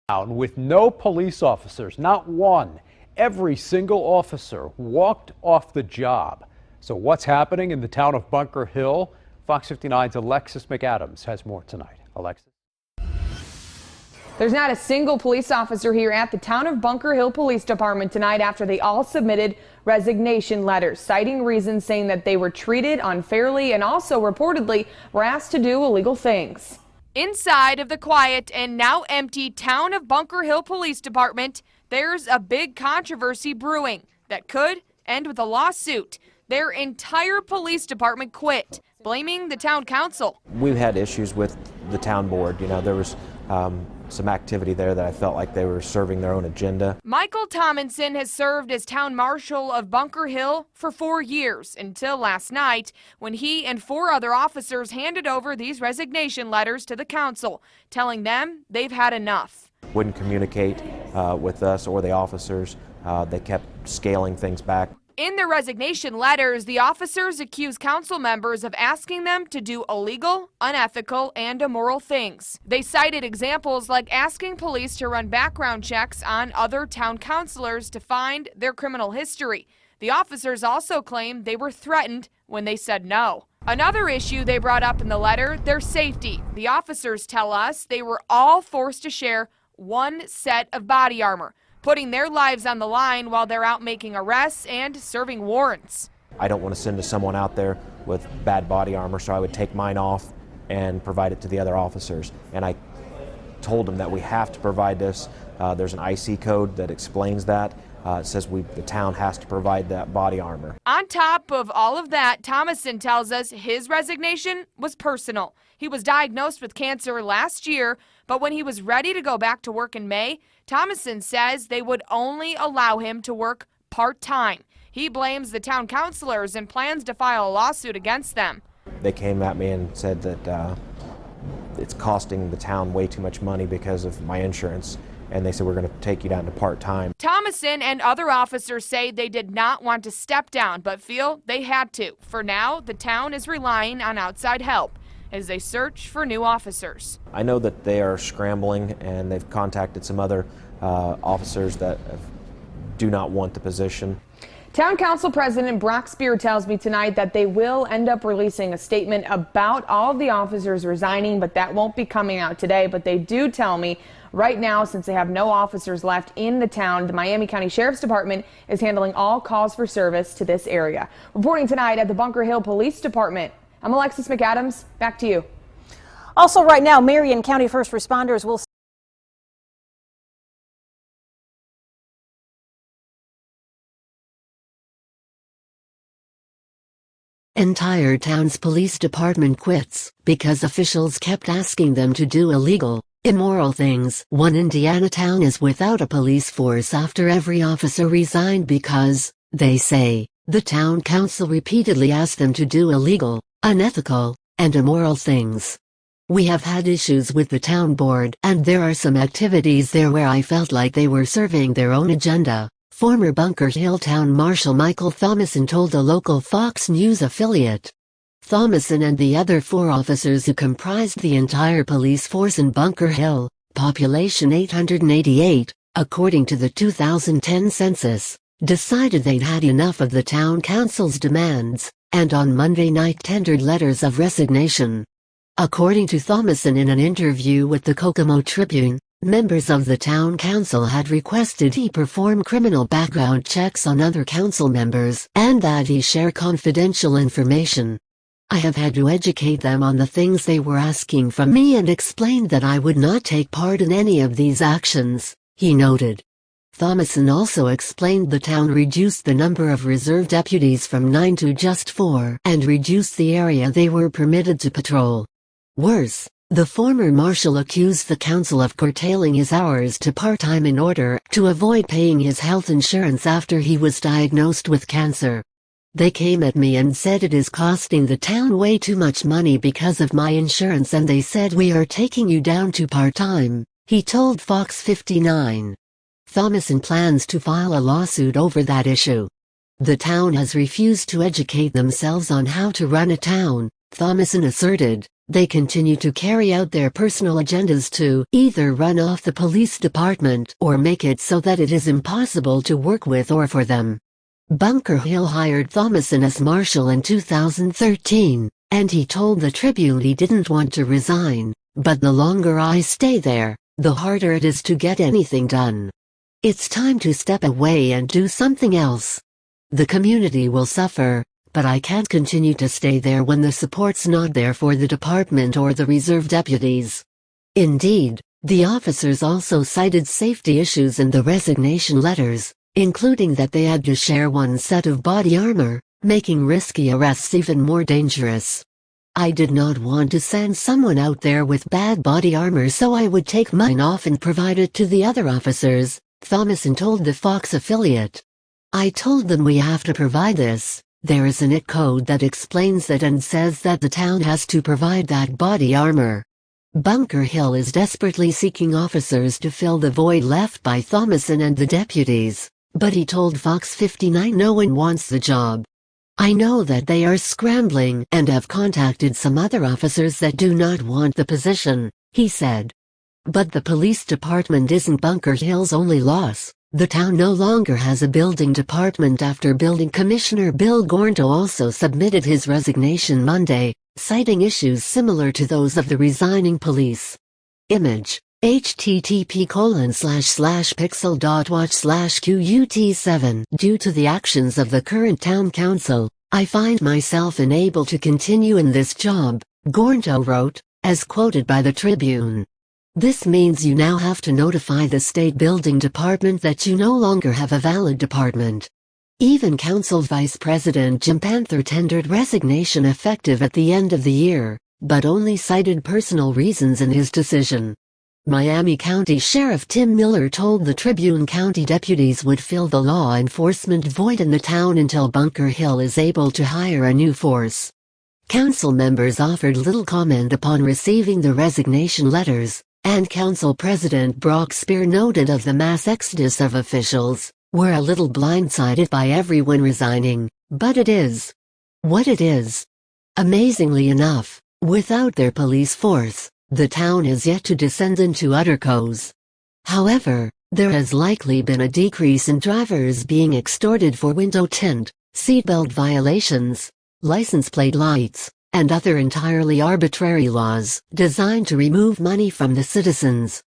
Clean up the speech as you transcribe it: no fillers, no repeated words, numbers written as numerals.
With no police officers, not one. Every single officer walked off the job. So what's happening in the town of Bunker Hill? Fox 59's Alexis McAdams has more tonight. Alexis. There's not a single police officer here at the town of Bunker Hill Police Department tonight after they all submitted resignation letters, citing reasons saying that they were treated unfairly and also reportedly were asked to do illegal things. Inside of the quiet and now empty town of Bunker Hill Police Department, there's a big controversy brewing that could end with a lawsuit. Their entire police department quit, blaming the town council. We've had issues with the town board. You know, there was some activity there that I felt like they were serving their own agenda. Michael Tomlinson has served as town marshal of Bunker Hill for 4 years until last night when he and 4 other officers handed over these resignation letters to the council, telling them they've had enough. Wouldn't communicate with us or the officers. They kept scaling things back. In their resignation letters, the officers accuse council members of asking them to do illegal, unethical, and immoral things. They cited examples like asking police to run background checks on other town councilors to find their criminal history. The officers also claimed they were threatened when they said no. Another issue they brought up in the letter, their safety. The officers tell us they were all forced to share one set of body armor, putting their lives on the line while they're out making arrests and serving warrants. I don't want to send someone out there with bad body armor, so I would take mine off and provide it to the other officers. And I told them that we have to provide this. There's an IC code that explains that. It says the town has to provide that body armor. On top of all of that, Thomason tells us his resignation was personal. He was diagnosed with cancer last year, but when he was ready to go back to work in May, Thomason says they would only allow him to work part-time. He blames the town councilors and plans to file a lawsuit against them. They came at me and said that it's costing the town way too much money because of my insurance, and they said we're going to take you down to part-time. Thomason and other officers say they did not want to step down, but feel they had to. For now, the town is relying on outside help as they search for new officers. I know that they are scrambling, and they've contacted some other officers that do not want the position. Town Council President Brock Spear tells me tonight that they will end up releasing a statement about all of the officers resigning, but that won't be coming out today. But they do tell me right now, since they have no officers left in the town, the Miami County Sheriff's Department is handling all calls for service to this area. Reporting tonight at the Bunker Hill Police Department, I'm Alexis McAdams. Back to you. Also right now, Marion County first responders will Entire town's police department quits because officials kept asking them to do illegal, immoral things. One Indiana town is without a police force after every officer resigned because, they say, the town council repeatedly asked them to do illegal, unethical, and immoral things. We have had issues with the town board, and there are some activities there where I felt like they were serving their own agenda. Former Bunker Hill Town Marshal Michael Thomason told a local Fox News affiliate. Thomason and the other 4 officers who comprised the entire police force in Bunker Hill, population 888, according to the 2010 census, decided they'd had enough of the town council's demands, and on Monday night tendered letters of resignation. According to Thomason in an interview with the Kokomo Tribune, members of the town council had requested he perform criminal background checks on other council members and that he share confidential information. I have had to educate them on the things they were asking from me and explained that I would not take part in any of these actions, he noted. Thomason also explained the town reduced the number of reserve deputies from 9 to just 4 and reduced the area they were permitted to patrol. Worse, the former marshal accused the council of curtailing his hours to part-time in order to avoid paying his health insurance after he was diagnosed with cancer. They came at me and said it is costing the town way too much money because of my insurance, and they said we are taking you down to part-time, he told Fox 59. Thomason plans to file a lawsuit over that issue. The town has refused to educate themselves on how to run a town, Thomason asserted. They continue to carry out their personal agendas to either run off the police department or make it so that it is impossible to work with or for them. Bunker Hill hired Thomason as marshal in 2013, and he told the Tribune he didn't want to resign, but the longer I stay there, the harder it is to get anything done. It's time to step away and do something else. The community will suffer, but I can't continue to stay there when the support's not there for the department or the reserve deputies. Indeed, the officers also cited safety issues in the resignation letters, including that they had to share one set of body armor, making risky arrests even more dangerous. I did not want to send someone out there with bad body armor, so I would take mine off and provide it to the other officers, Thomason told the Fox affiliate. I told them we have to provide this. There is an IT code that explains that and says that the town has to provide that body armor. Bunker Hill is desperately seeking officers to fill the void left by Thomason and the deputies, but he told Fox 59 no one wants the job. I know that they are scrambling and have contacted some other officers that do not want the position, he said. But the police department isn't Bunker Hill's only loss. The town no longer has a building department after Building Commissioner Bill Gornto also submitted his resignation Monday, citing issues similar to those of the resigning police. Image: http://pixel.watch/QUT7. Due to the actions of the current town council, I find myself unable to continue in this job, Gornto wrote, as quoted by the Tribune. This means you now have to notify the state building department that you no longer have a valid department. Even Council Vice President Jim Panther tendered resignation effective at the end of the year, but only cited personal reasons in his decision. Miami County Sheriff Tim Miller told the Tribune county deputies would fill the law enforcement void in the town until Bunker Hill is able to hire a new force. Council members offered little comment upon receiving the resignation letters, and Council President Brock Spear noted of the mass exodus of officials, "We're a little blindsided by everyone resigning, but it is what it is." Amazingly enough, without their police force, the town has yet to descend into utter chaos. However, there has likely been a decrease in drivers being extorted for window tint, seatbelt violations, license plate lights, and other entirely arbitrary laws designed to remove money from the citizens.